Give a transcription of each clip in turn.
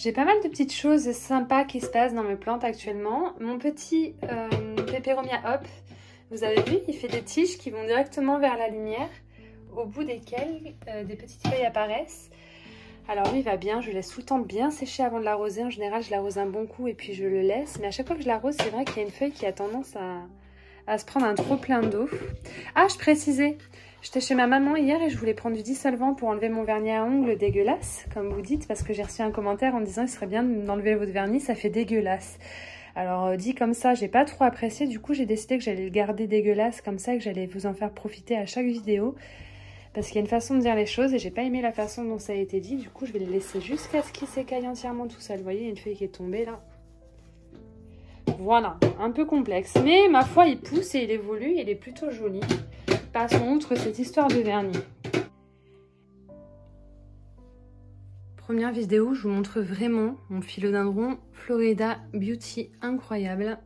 J'ai pas mal de petites choses sympas qui se passent dans mes plantes actuellement. Mon petit Peperomia Hop, vous avez vu, il fait des tiges qui vont directement vers la lumière, au bout desquelles des petites feuilles apparaissent. Alors lui, il va bien, je le laisse tout le temps bien sécher avant de l'arroser. En général, je l'arrose un bon coup et puis je le laisse. Mais à chaque fois que je l'arrose, c'est vrai qu'il y a une feuille qui a tendance à se prendre un trop plein d'eau. Ah, je précisais, j'étais chez ma maman hier et je voulais prendre du dissolvant pour enlever mon vernis à ongles dégueulasse, comme vous dites, parce que j'ai reçu un commentaire en disant il serait bien d'enlever votre vernis, ça fait dégueulasse. Alors dit comme ça, j'ai pas trop apprécié, du coup j'ai décidé que j'allais le garder dégueulasse comme ça, que j'allais vous en faire profiter à chaque vidéo. Parce qu'il y a une façon de dire les choses et j'ai pas aimé la façon dont ça a été dit, du coup je vais le laisser jusqu'à ce qu'il s'écaille entièrement tout seul. Vous voyez, il y a une feuille qui est tombée là. Voilà, un peu complexe, mais ma foi il pousse et il évolue, il est plutôt joli. Passons outre cette histoire de vernis. Première vidéo, je vous montre vraiment mon philodendron Florida Beauty incroyable.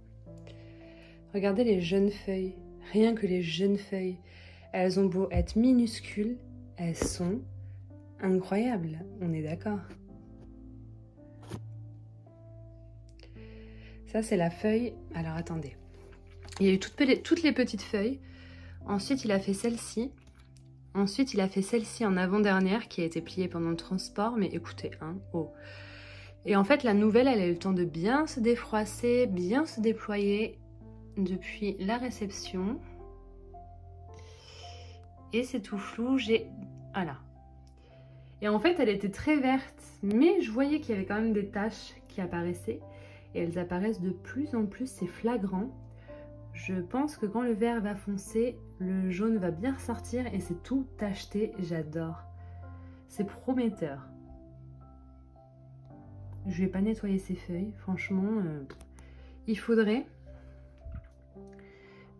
Regardez les jeunes feuilles, rien que les jeunes feuilles. Elles ont beau être minuscules, elles sont incroyables, on est d'accord. Ça c'est la feuille, alors attendez. Il y a eu toutes les petites feuilles. Ensuite il a fait celle-ci. Ensuite il a fait celle-ci en avant-dernière qui a été pliée pendant le transport. Mais écoutez, hein, oh. Et en fait la nouvelle elle a eu le temps de bien se défroisser, bien se déployer depuis la réception. Et c'est tout flou, voilà. Et en fait elle était très verte, mais je voyais qu'il y avait quand même des taches qui apparaissaient. Et elles apparaissent de plus en plus, c'est flagrant. Je pense que quand le vert va foncer, le jaune va bien ressortir et c'est tout tacheté, j'adore. C'est prometteur. Je vais pas nettoyer ces feuilles, franchement, il faudrait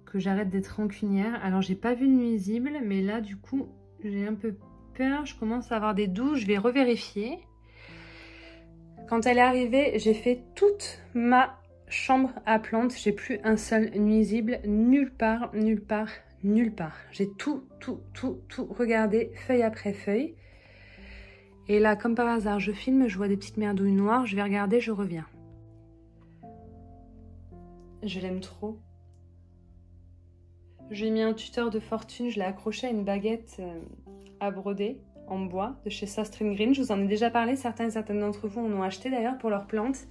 que j'arrête d'être rancunière. Alors j'ai pas vu de nuisible, mais là du coup j'ai un peu peur, je commence à avoir des doutes, je vais revérifier. Quand elle est arrivée, j'ai fait toute ma chambre à plantes, j'ai plus un seul nuisible, nulle part, nulle part, nulle part. J'ai tout regardé, feuille après feuille. Et là, comme par hasard, je filme, je vois des petites merdouilles noires, je vais regarder, je reviens. Je l'aime trop. Je lui ai mis un tuteur de fortune, je l'ai accroché à une baguette à broder en bois de chez Sastrin Green. Je vous en ai déjà parlé, certaines d'entre vous en ont acheté d'ailleurs pour leurs plantes.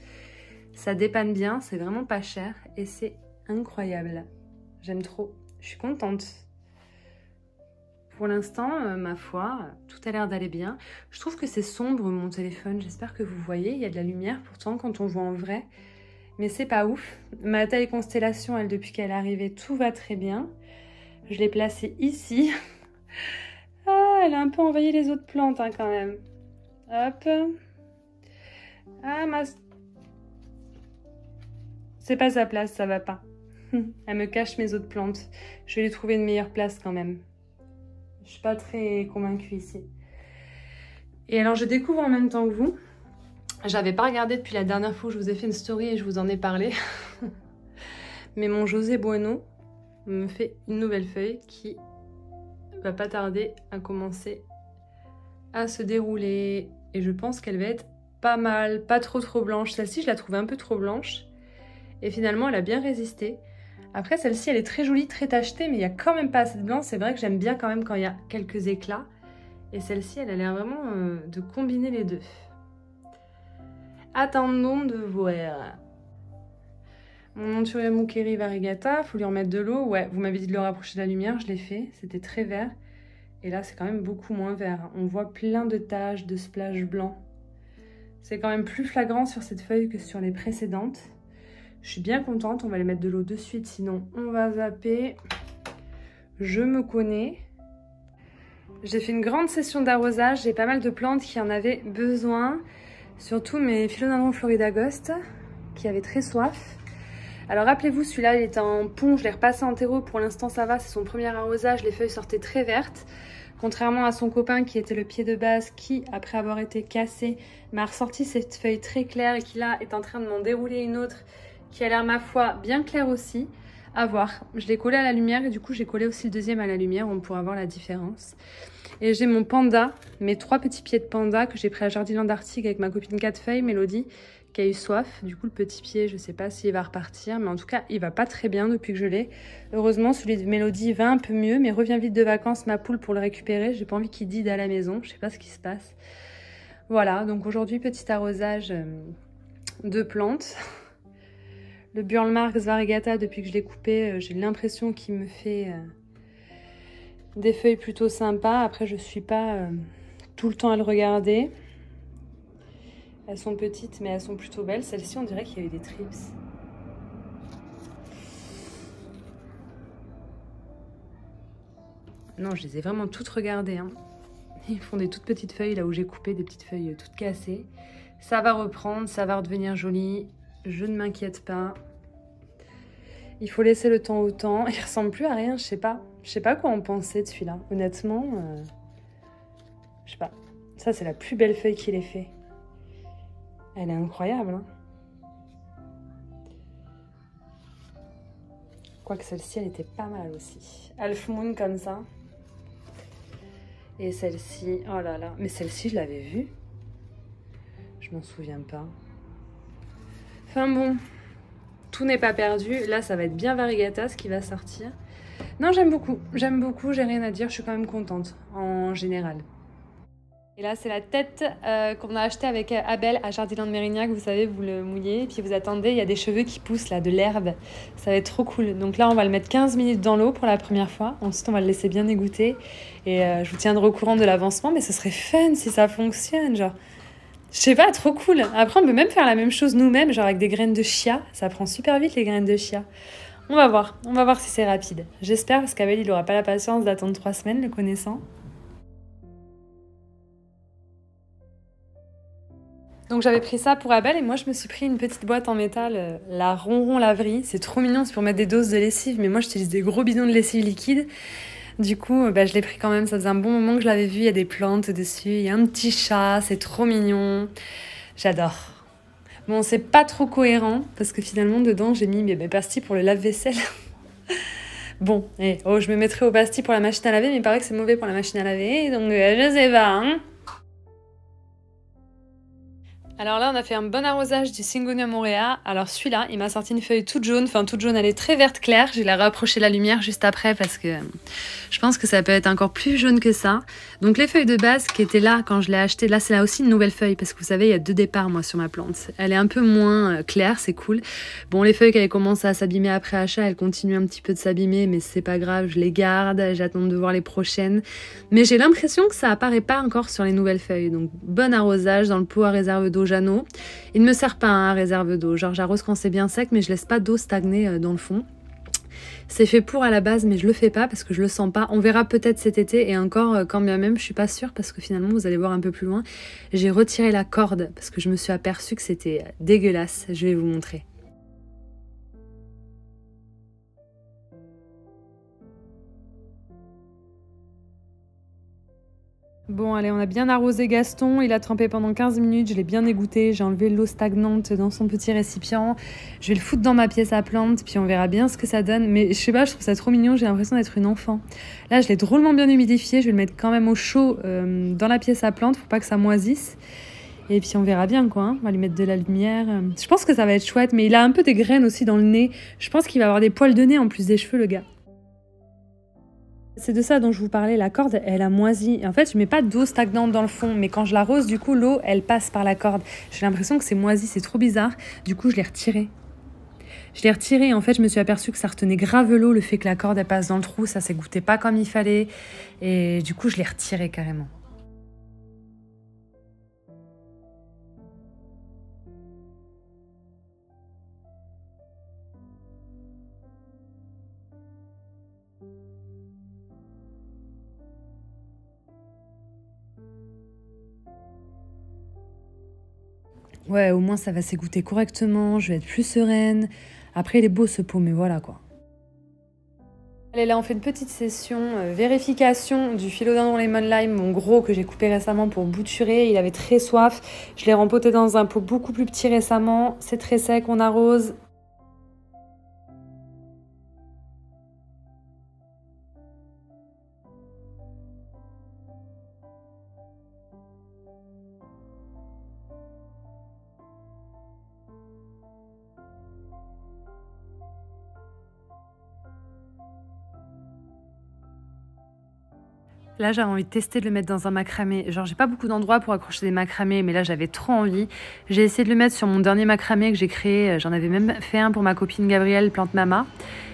Ça dépanne bien, c'est vraiment pas cher et c'est incroyable. J'aime trop, je suis contente. Pour l'instant, ma foi, tout a l'air d'aller bien. Je trouve que c'est sombre mon téléphone, j'espère que vous voyez, il y a de la lumière pourtant quand on voit en vrai. Mais c'est pas ouf. Ma taille constellation, elle, depuis qu'elle est arrivée, tout va très bien. Je l'ai placée ici. Ah, elle a un peu envahi les autres plantes hein, quand même. Hop. Ah, c'est pas sa place, ça va pas. Elle me cache mes autres plantes. Je vais lui trouver une meilleure place quand même. Je suis pas très convaincue ici. Et alors, je découvre en même temps que vous. J'avais pas regardé depuis la dernière fois où je vous ai fait une story et je vous en ai parlé. Mais mon José Bueno me fait une nouvelle feuille qui va pas tarder à commencer à se dérouler. Et je pense qu'elle va être pas mal, pas trop blanche. Celle-ci, je la trouvais un peu trop blanche. Et finalement, elle a bien résisté. Après, celle-ci, elle est très jolie, très tachetée, mais il n'y a quand même pas assez de blanc. C'est vrai que j'aime bien quand même quand il y a quelques éclats. Et celle-ci, elle a l'air vraiment de combiner les deux. Attendons de voir. Mon Monturia Mukeri Variegata, il faut lui remettre de l'eau. Ouais, vous m'avez dit de le rapprocher de la lumière, je l'ai fait. C'était très vert. Et là, c'est quand même beaucoup moins vert. On voit plein de taches, de splashes blancs. C'est quand même plus flagrant sur cette feuille que sur les précédentes. Je suis bien contente. On va les mettre de l'eau de suite, sinon on va zapper. Je me connais. J'ai fait une grande session d'arrosage. J'ai pas mal de plantes qui en avaient besoin. Surtout mes philodendrons Florida Ghost qui avaient très soif. Alors rappelez-vous, celui-là il était en pont, je l'ai repassé en terreau, pour l'instant ça va, c'est son premier arrosage, les feuilles sortaient très vertes. Contrairement à son copain qui était le pied de base, qui après avoir été cassé m'a ressorti cette feuille très claire et qui là est en train de m'en dérouler une autre qui a l'air ma foi bien claire aussi. À voir. Je l'ai collé à la lumière et du coup j'ai collé aussi le deuxième à la lumière, on pourra voir la différence. Et j'ai mon panda, mes 3 petits pieds de panda que j'ai pris à Jardiland Arctic avec ma copine 4 feuilles, Mélodie, qui a eu soif. Du coup le petit pied, je sais pas s'il va repartir, mais en tout cas il va pas très bien depuis que je l'ai. Heureusement celui de Mélodie va un peu mieux, mais revient vite de vacances ma poule pour le récupérer. J'ai pas envie qu'il dide à la maison, je sais pas ce qui se passe. Voilà, donc aujourd'hui petit arrosage de plantes. Le Burlmarx variegata, depuis que je l'ai coupé, j'ai l'impression qu'il me fait des feuilles plutôt sympas. Après, je suis pas tout le temps à le regarder. Elles sont petites, mais elles sont plutôt belles. Celle-ci, on dirait qu'il y a eu des trips. Non, je les ai vraiment toutes regardées. Hein. Ils font des toutes petites feuilles, là où j'ai coupé, des petites feuilles toutes cassées. Ça va reprendre, ça va redevenir joli. Je ne m'inquiète pas. Il faut laisser le temps au temps. Il ressemble plus à rien, je sais pas. Je sais pas quoi en penser de celui-là. Honnêtement, je sais pas. Ça, c'est la plus belle feuille qu'il ait fait. Elle est incroyable. Hein. Quoique celle-ci, elle était pas mal aussi. Half Moon comme ça. Et celle-ci, oh là là. Mais celle-ci, je l'avais vue. Je m'en souviens pas. Enfin bon, tout n'est pas perdu. Là, ça va être bien variegata ce qui va sortir. Non, j'aime beaucoup, j'ai rien à dire. Je suis quand même contente en général. Et là, c'est la tête qu'on a achetée avec Abel à Jardiland Mérignac. Vous savez, vous le mouillez et puis vous attendez. Il y a des cheveux qui poussent là, de l'herbe. Ça va être trop cool. Donc là, on va le mettre 15 minutes dans l'eau pour la première fois. Ensuite, on va le laisser bien égoutter. Et je vous tiendrai au courant de l'avancement. Mais ce serait fun si ça fonctionne, genre. Je sais pas, trop cool. Après, on peut même faire la même chose nous-mêmes, genre avec des graines de chia. Ça prend super vite, les graines de chia. On va voir si c'est rapide. J'espère, parce qu'Abel, il aura pas la patience d'attendre 3 semaines, le connaissant. Donc j'avais pris ça pour Abel et moi je me suis pris une petite boîte en métal, la Ronron Laverie. C'est trop mignon, c'est pour mettre des doses de lessive, mais moi j'utilise des gros bidons de lessive liquide. Du coup, je l'ai pris quand même, ça faisait un bon moment que je l'avais vu, il y a des plantes dessus, il y a un petit chat, c'est trop mignon. J'adore. Bon, c'est pas trop cohérent, parce que finalement, dedans, j'ai mis mes pastilles pour le lave-vaisselle. Bon, je me mettrai aux pastilles pour la machine à laver, mais il paraît que c'est mauvais pour la machine à laver, donc je sais pas, hein. Alors là, on a fait un bon arrosage du Syngonium aurea. Alors celui-là, il m'a sorti une feuille toute jaune. Enfin, toute jaune, elle est très verte claire. Je l'ai rapproché la lumière juste après parce que je pense que ça peut être encore plus jaune que ça. Donc les feuilles de base qui étaient là quand je l'ai acheté, là c'est là aussi une nouvelle feuille parce que vous savez, il y a 2 départs moi sur ma plante. Elle est un peu moins claire, c'est cool. Bon, les feuilles qui avaient commencé à s'abîmer après achat, elles continuent un petit peu de s'abîmer, mais c'est pas grave, je les garde. J'attends de voir les prochaines. Mais j'ai l'impression que ça apparaît pas encore sur les nouvelles feuilles. Donc bon arrosage dans le pot à réserve d'eau Jeannot. Il ne me sert pas à réserve d'eau, genre j'arrose quand c'est bien sec mais je laisse pas d'eau stagner dans le fond. C'est fait pour à la base mais je le fais pas parce que je le sens pas. On verra peut-être cet été et encore quand bien même je suis pas sûre parce que finalement vous allez voir un peu plus loin. J'ai retiré la corde parce que je me suis aperçue que c'était dégueulasse. Je vais vous montrer. Bon, allez, on a bien arrosé Gaston. Il a trempé pendant 15 minutes. Je l'ai bien égoutté. J'ai enlevé l'eau stagnante dans son petit récipient. Je vais le foutre dans ma pièce à plantes, puis on verra bien ce que ça donne. Mais je sais pas, je trouve ça trop mignon. J'ai l'impression d'être une enfant. Là, je l'ai drôlement bien humidifié. Je vais le mettre quand même au chaud dans la pièce à plantes pour pas que ça moisisse. Et puis on verra bien, quoi. Hein. On va lui mettre de la lumière. Je pense que ça va être chouette. Mais il a un peu des graines aussi dans le nez. Je pense qu'il va avoir des poils de nez en plus des cheveux, le gars. C'est de ça dont je vous parlais, la corde, elle a moisi. En fait, je mets pas d'eau stagnante dans le fond, mais quand je l'arrose, du coup, l'eau, elle passe par la corde. J'ai l'impression que c'est moisi, c'est trop bizarre. Du coup, je l'ai retiré. Et en fait, je me suis aperçue que ça retenait grave l'eau, le fait que la corde, elle passe dans le trou, ça s'égouttait pas comme il fallait. Et du coup, je l'ai retiré carrément. Ouais, au moins ça va s'égoutter correctement, je vais être plus sereine. Après, il est beau ce pot, mais voilà quoi. Allez, là on fait une petite session vérification du Philodendron Lemon Lime, mon gros que j'ai coupé récemment pour bouturer. Il avait très soif. Je l'ai rempoté dans un pot beaucoup plus petit récemment. C'est très sec, on arrose. Là, j'avais envie de tester de le mettre dans un macramé. Genre, j'ai pas beaucoup d'endroits pour accrocher des macramés, mais là, j'avais trop envie. J'ai essayé de le mettre sur mon dernier macramé que j'ai créé. J'en avais même fait un pour ma copine Gabrielle, Plante Mama.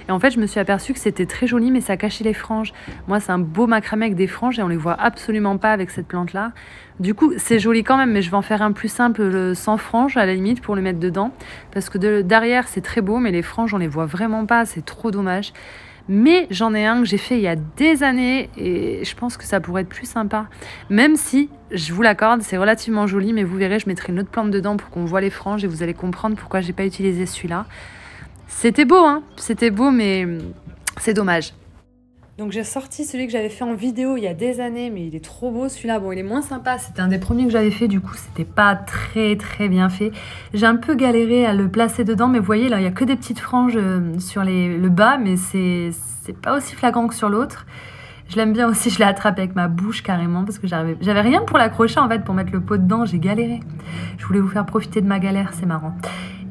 Et en fait, je me suis aperçue que c'était très joli, mais ça cachait les franges. Moi, c'est un beau macramé avec des franges et on les voit absolument pas avec cette plante-là. Du coup, c'est joli quand même, mais je vais en faire un plus simple, sans franges, à la limite, pour le mettre dedans. Parce que derrière, c'est très beau, mais les franges, on les voit vraiment pas. C'est trop dommage. Mais j'en ai un que j'ai fait il y a des années et je pense que ça pourrait être plus sympa. Même si, je vous l'accorde, c'est relativement joli, mais vous verrez, je mettrai une autre plante dedans pour qu'on voit les franges et vous allez comprendre pourquoi j'ai pas utilisé celui-là. C'était beau, hein, c'était beau, mais c'est dommage. Donc j'ai sorti celui que j'avais fait en vidéo il y a des années, mais il est trop beau celui-là. Bon, il est moins sympa, c'était un des premiers que j'avais fait, du coup c'était pas très bien fait. J'ai un peu galéré à le placer dedans, mais vous voyez là, il y a que des petites franges sur le bas, mais c'est pas aussi flagrant que sur l'autre. Je l'aime bien aussi, je l'ai attrapé avec ma bouche carrément, parce que j'avais rien pour l'accrocher en fait, pour mettre le pot dedans, j'ai galéré. Je voulais vous faire profiter de ma galère, c'est marrant.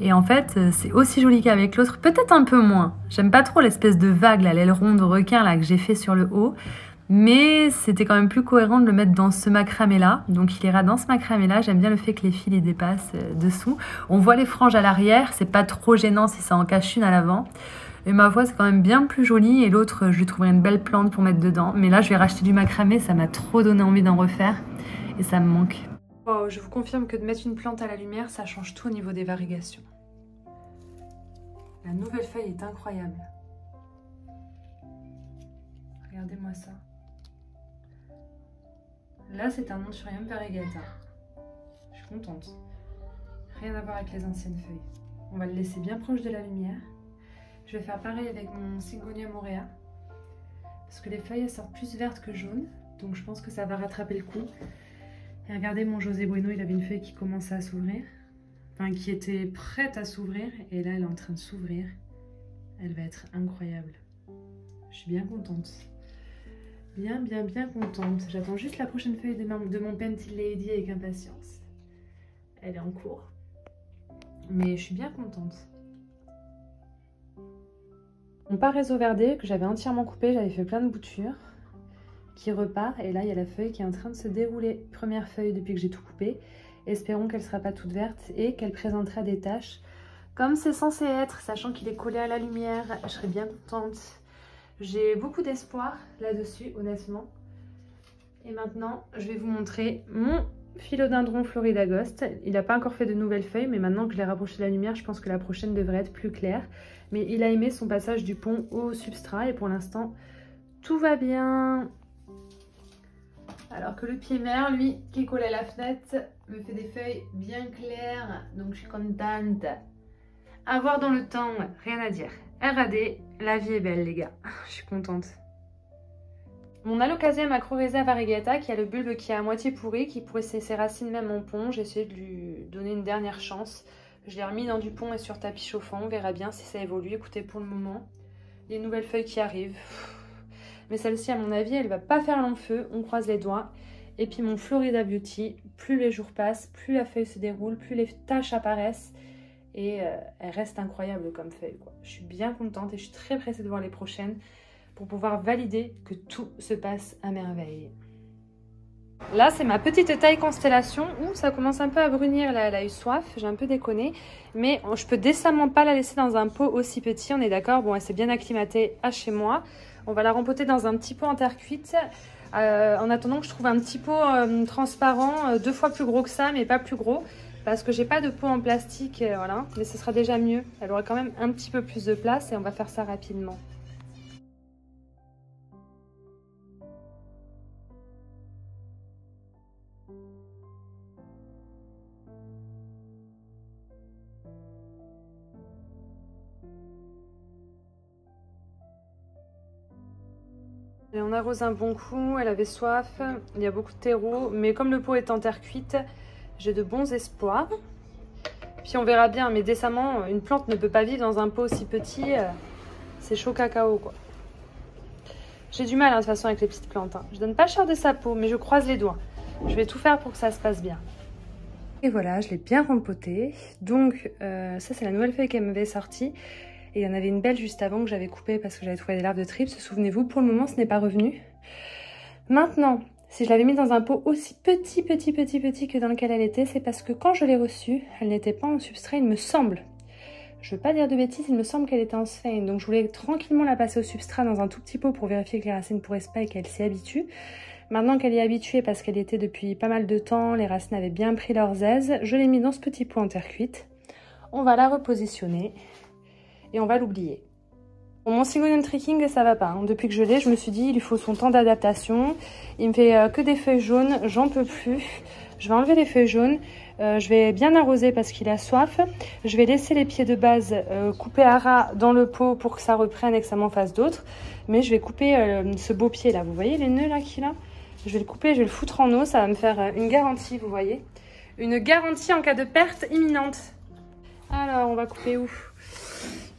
Et en fait, c'est aussi joli qu'avec l'autre, peut-être un peu moins. J'aime pas trop l'espèce de vague, l'aileron de requin là, que j'ai fait sur le haut. Mais c'était quand même plus cohérent de le mettre dans ce macramé-là. Donc il ira dans ce macramé-là. J'aime bien le fait que les fils les dépassent dessous. On voit les franges à l'arrière. C'est pas trop gênant si ça en cache une à l'avant. Et ma foi, c'est quand même bien plus joli. Et l'autre, je lui trouverai une belle plante pour mettre dedans. Mais là, je vais racheter du macramé. Ça m'a trop donné envie d'en refaire. Et ça me manque. Oh, je vous confirme que de mettre une plante à la lumière, ça change tout au niveau des variegations. La nouvelle feuille est incroyable. Regardez-moi ça. Là, c'est un Anthurium variegata. Je suis contente. Rien à voir avec les anciennes feuilles. On va le laisser bien proche de la lumière. Je vais faire pareil avec mon Syngonium aurea. Parce que les feuilles elles sortent plus vertes que jaunes. Donc je pense que ça va rattraper le coup. Et regardez mon José Bueno, il avait une feuille qui commençait à s'ouvrir. Enfin, qui était prête à s'ouvrir. Et là, elle est en train de s'ouvrir. Elle va être incroyable. Je suis bien contente. Bien contente. J'attends juste la prochaine feuille de mon Pentil Lady avec impatience. Elle est en cours. Mais je suis bien contente. Mon Paraiso Verde que j'avais entièrement coupé, j'avais fait plein de boutures, qui repart. Et là, il y a la feuille qui est en train de se dérouler. Première feuille depuis que j'ai tout coupé. Espérons qu'elle ne sera pas toute verte et qu'elle présentera des taches comme c'est censé être, sachant qu'il est collé à la lumière. Je serais bien contente. J'ai beaucoup d'espoir là-dessus, honnêtement. Et maintenant, je vais vous montrer mon Philodendron Florida Ghost. Il n'a pas encore fait de nouvelles feuilles, mais maintenant que je l'ai rapproché de la lumière, je pense que la prochaine devrait être plus claire. Mais il a aimé son passage du pont au substrat et pour l'instant, tout va bien. Alors que le pied mère, lui, qui est collé à la fenêtre, me fait des feuilles bien claires. Donc je suis contente. À voir dans le temps, rien à dire. RAD, la vie est belle les gars. Je suis contente. Mon Alocasia Macrorhiza variegata qui a le bulbe qui est à moitié pourri, qui pourrait ses racines même en pont. J'ai essayé de lui donner une dernière chance. Je l'ai remis dans du pont et sur tapis chauffant. On verra bien si ça évolue. Écoutez, pour le moment, les nouvelles feuilles qui arrivent. Mais celle-ci, à mon avis, elle va pas faire long feu. On croise les doigts. Et puis mon Florida Beauty, plus les jours passent, plus la feuille se déroule, plus les taches apparaissent. Et elle reste incroyable comme feuille, quoi. Je suis bien contente et je suis très pressée de voir les prochaines pour pouvoir valider que tout se passe à merveille. Là, c'est ma petite taille constellation où ça commence un peu à brunir. Là, elle a eu soif, j'ai un peu déconné. Mais je peux décemment pas la laisser dans un pot aussi petit, on est d'accord. Bon, elle s'est bien acclimatée à chez moi. On va la rempoter dans un petit pot en terre cuite. En attendant que je trouve un petit pot transparent, 2 fois plus gros que ça, mais pas plus gros. Parce que j'ai pas de pot en plastique, voilà. Mais ce sera déjà mieux. Elle aura quand même un petit peu plus de place et on va faire ça rapidement. Et on arrose un bon coup, elle avait soif, il y a beaucoup de terreau, mais comme le pot est en terre cuite, j'ai de bons espoirs. Puis on verra bien, mais décemment, une plante ne peut pas vivre dans un pot aussi petit, c'est chaud cacao quoi. J'ai du mal hein, de toute façon avec les petites plantes. Hein. Je donne pas cher de sa peau, mais je croise les doigts. Je vais tout faire pour que ça se passe bien. Et voilà, je l'ai bien rempotée. Donc ça c'est la nouvelle feuille qu'elle m'avait sortie. Et il y en avait une belle juste avant que j'avais coupée parce que j'avais trouvé des larves de trips. Souvenez-vous, pour le moment, ce n'est pas revenu. Maintenant, si je l'avais mis dans un pot aussi petit que dans lequel elle était, c'est parce que quand je l'ai reçue, elle n'était pas en substrat, il me semble. Je veux pas dire de bêtises, il me semble qu'elle était en sphène. Donc je voulais tranquillement la passer au substrat dans un tout petit pot pour vérifier que les racines pourraient pas et qu'elle s'y habitue. Maintenant qu'elle est habituée parce qu'elle était depuis pas mal de temps, les racines avaient bien pris leurs aises, je l'ai mis dans ce petit pot en terre cuite. On va la repositionner et on va l'oublier. Bon, mon Syngonium Tricking, ça va pas. Hein. Depuis que je l'ai, je me suis dit, il lui faut son temps d'adaptation. Il me fait que des feuilles jaunes, j'en peux plus. Je vais enlever les feuilles jaunes. Je vais bien arroser parce qu'il a soif. Je vais laisser les pieds de base coupés à ras dans le pot pour que ça reprenne et que ça m'en fasse d'autres. Mais je vais couper ce beau pied là. Vous voyez les nœuds là qu'il a? Je vais le couper, je vais le foutre en eau. Ça va me faire une garantie, vous voyez. Une garantie en cas de perte imminente. Alors, on va couper où?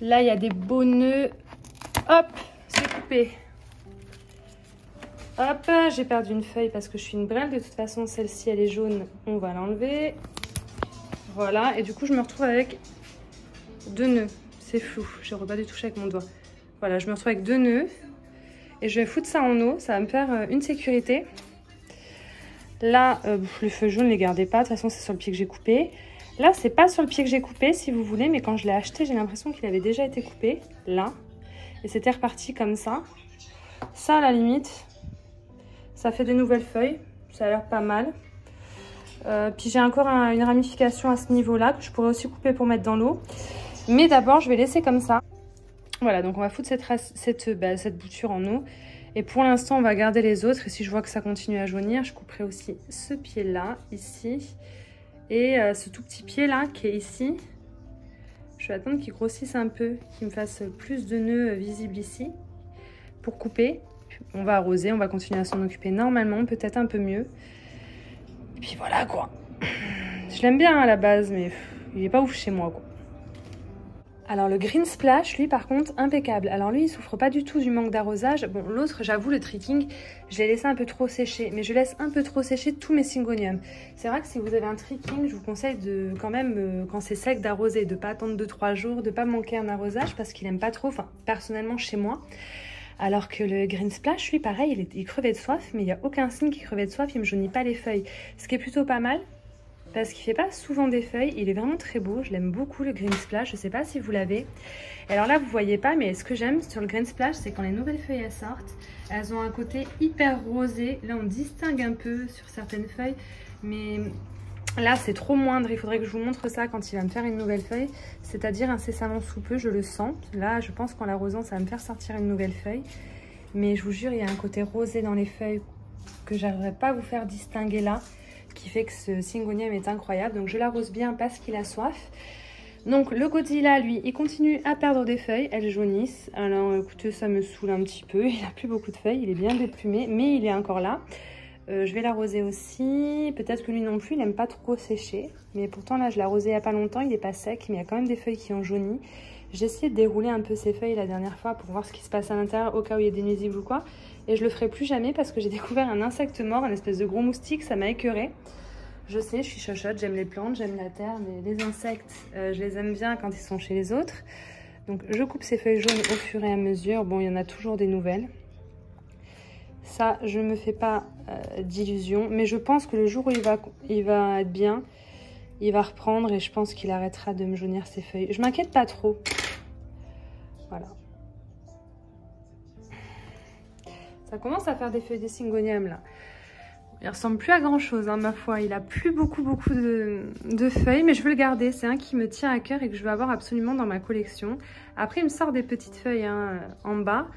Là, il y a des beaux nœuds. Hop, c'est coupé. Hop, j'ai perdu une feuille parce que je suis une brêle. De toute façon, celle-ci, elle est jaune. On va l'enlever. Voilà, et du coup, je me retrouve avec 2 nœuds. C'est flou, je n'aurais pas dû toucher avec mon doigt. Voilà, je me retrouve avec 2 nœuds. Et je vais foutre ça en eau. Ça va me faire une sécurité. Là, les feuilles jaunes, ne les gardez pas. De toute façon, c'est sur le pied que j'ai coupé. Là, c'est pas sur le pied que j'ai coupé, si vous voulez. Mais quand je l'ai acheté, j'ai l'impression qu'il avait déjà été coupé. Là. Et c'était reparti comme ça. Ça, à la limite, ça fait de nouvelles feuilles. Ça a l'air pas mal. Puis j'ai encore une ramification à ce niveau-là que je pourrais aussi couper pour mettre dans l'eau. Mais d'abord, je vais laisser comme ça. Voilà, donc on va foutre cette bouture en eau. Et pour l'instant, on va garder les autres. Et si je vois que ça continue à jaunir, je couperai aussi ce pied-là, ici. Et ce tout petit pied-là, qui est ici. Je vais attendre qu'il grossisse un peu, qu'il me fasse plus de nœuds visibles ici pour couper. On va arroser, on va continuer à s'en occuper normalement, peut-être un peu mieux. Et puis voilà quoi. Je l'aime bien à la base, mais il est pas ouf chez moi quoi. Alors le Green Splash, lui par contre, impeccable. Alors lui, il souffre pas du tout du manque d'arrosage. Bon, l'autre, j'avoue, le Tricking, je l'ai laissé un peu trop sécher. Mais je laisse un peu trop sécher tous mes Syngoniums. C'est vrai que si vous avez un Tricking, je vous conseille de quand même, quand c'est sec, d'arroser. De pas attendre 2-3 jours, de pas manquer un arrosage parce qu'il aime pas trop, enfin personnellement chez moi. Alors que le Green Splash, lui pareil, il crevait de soif, mais il n'y a aucun signe qu'il crevait de soif, il me jaunit pas les feuilles. Ce qui est plutôt pas mal. Parce qu'il fait pas souvent des feuilles, il est vraiment très beau, je l'aime beaucoup le Green Splash, je sais pas si vous l'avez. Et alors là vous voyez pas, mais ce que j'aime sur le Green Splash, c'est quand les nouvelles feuilles elles sortent, elles ont un côté hyper rosé. Là on distingue un peu sur certaines feuilles, mais là c'est trop moindre, il faudrait que je vous montre ça quand il va me faire une nouvelle feuille, c'est-à-dire incessamment sous peu, je le sens. Là je pense qu'en l'arrosant ça va me faire sortir une nouvelle feuille, mais je vous jure il y a un côté rosé dans les feuilles que j'arriverai pas à vous faire distinguer là, qui fait que ce Syngonium est incroyable. Donc je l'arrose bien parce qu'il a soif. Donc le Godzilla, lui, il continue à perdre des feuilles, elles jaunissent. Alors écoutez, ça me saoule un petit peu, il a plus beaucoup de feuilles, il est bien déplumé, mais il est encore là. Je vais l'arroser aussi, peut-être que lui non plus, il n'aime pas trop sécher. Mais pourtant là, je l'ai arrosé il n'y a pas longtemps, il n'est pas sec, mais il y a quand même des feuilles qui ont jauni. J'ai essayé de dérouler un peu ces feuilles la dernière fois pour voir ce qui se passe à l'intérieur au cas où il y a des nuisibles ou quoi. Et je le ferai plus jamais parce que j'ai découvert un insecte mort, un espèce de gros moustique, ça m'a écœuré. Je sais, je suis chochotte, j'aime les plantes, j'aime la terre, mais les insectes, je les aime bien quand ils sont chez les autres. Donc je coupe ces feuilles jaunes au fur et à mesure. Bon, il y en a toujours des nouvelles. Ça, je ne me fais pas d'illusions, mais je pense que le jour où il va être bien, il va reprendre et je pense qu'il arrêtera de me jaunir ses feuilles. Je m'inquiète pas trop. Voilà. Ça commence à faire des feuilles de Syngonium là. Il ressemble plus à grand chose, hein, ma foi. Il a plus beaucoup de feuilles, mais je veux le garder. C'est un qui me tient à cœur et que je veux avoir absolument dans ma collection. Après, il me sort des petites feuilles hein, en bas.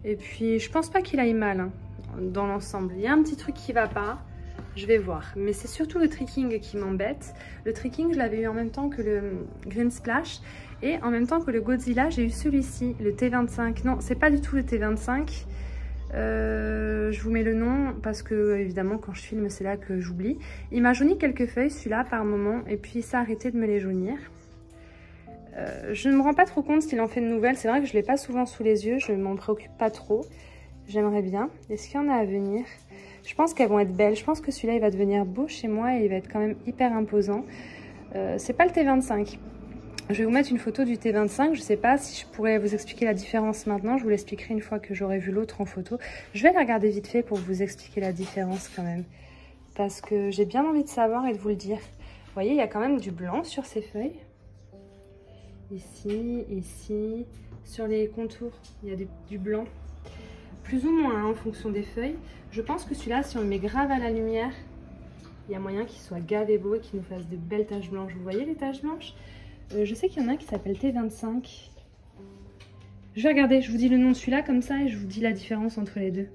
Et puis, je pense pas qu'il aille mal hein, dans l'ensemble. Il y a un petit truc qui va pas. Je vais voir. Mais c'est surtout le Tricking qui m'embête. Le Tricking, je l'avais eu en même temps que le Green Splash. Et en même temps que le Godzilla, j'ai eu celui-ci, le T25. Non, c'est pas du tout le T25. Je vous mets le nom parce que évidemment quand je filme c'est là que j'oublie. Il m'a jauni quelques feuilles celui-là par moment et puis ça a arrêté de me les jaunir. Je ne me rends pas trop compte s'il en fait de nouvelles. C'est vrai que je ne l'ai pas souvent sous les yeux, je ne m'en préoccupe pas trop. J'aimerais bien. Est-ce qu'il y en a à venir? Je pense qu'elles vont être belles. Je pense que celui-là il va devenir beau chez moi et il va être quand même hyper imposant. C'est pas le T25. Je vais vous mettre une photo du T25. Je ne sais pas si je pourrais vous expliquer la différence maintenant. Je vous l'expliquerai une fois que j'aurai vu l'autre en photo. Je vais la regarder vite fait pour vous expliquer la différence quand même. Parce que j'ai bien envie de savoir et de vous le dire. Vous voyez, il y a quand même du blanc sur ces feuilles. Ici, ici. Sur les contours, il y a du blanc. Plus ou moins hein, en fonction des feuilles. Je pense que celui-là, si on le met grave à la lumière, il y a moyen qu'il soit gavé beau et qu'il nous fasse de belles taches blanches. Vous voyez les taches blanches? Je sais qu'il y en a un qui s'appelle T25. Je vais regarder, je vous dis le nom de celui-là comme ça et je vous dis la différence entre les deux.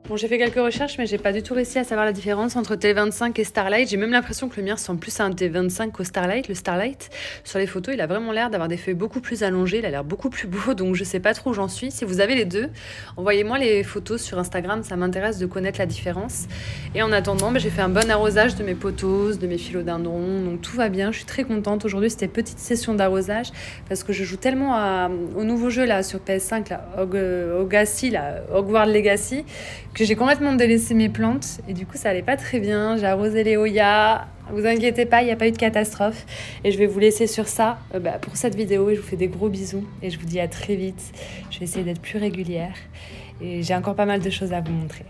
Bon, j'ai fait quelques recherches, mais j'ai pas du tout réussi à savoir la différence entre T25 et Starlight. J'ai même l'impression que le mien ressemble plus à un T25 qu'au Starlight. Le Starlight, sur les photos, il a vraiment l'air d'avoir des feuilles beaucoup plus allongées. Il a l'air beaucoup plus beau, donc je sais pas trop où j'en suis. Si vous avez les deux, envoyez-moi les photos sur Instagram. Ça m'intéresse de connaître la différence. Et en attendant, j'ai fait un bon arrosage de mes pothos, de mes philodendrons. Donc tout va bien. Je suis très contente. Aujourd'hui, c'était petite session d'arrosage parce que je joue tellement au nouveau jeu là sur PS5, là, Hogwarts Legacy, que j'ai complètement délaissé mes plantes et du coup ça allait pas très bien. J'ai arrosé les Hoya, vous inquiétez pas, il n'y a pas eu de catastrophe et je vais vous laisser sur ça pour cette vidéo et je vous fais des gros bisous et je vous dis à très vite. Je vais essayer d'être plus régulière et j'ai encore pas mal de choses à vous montrer.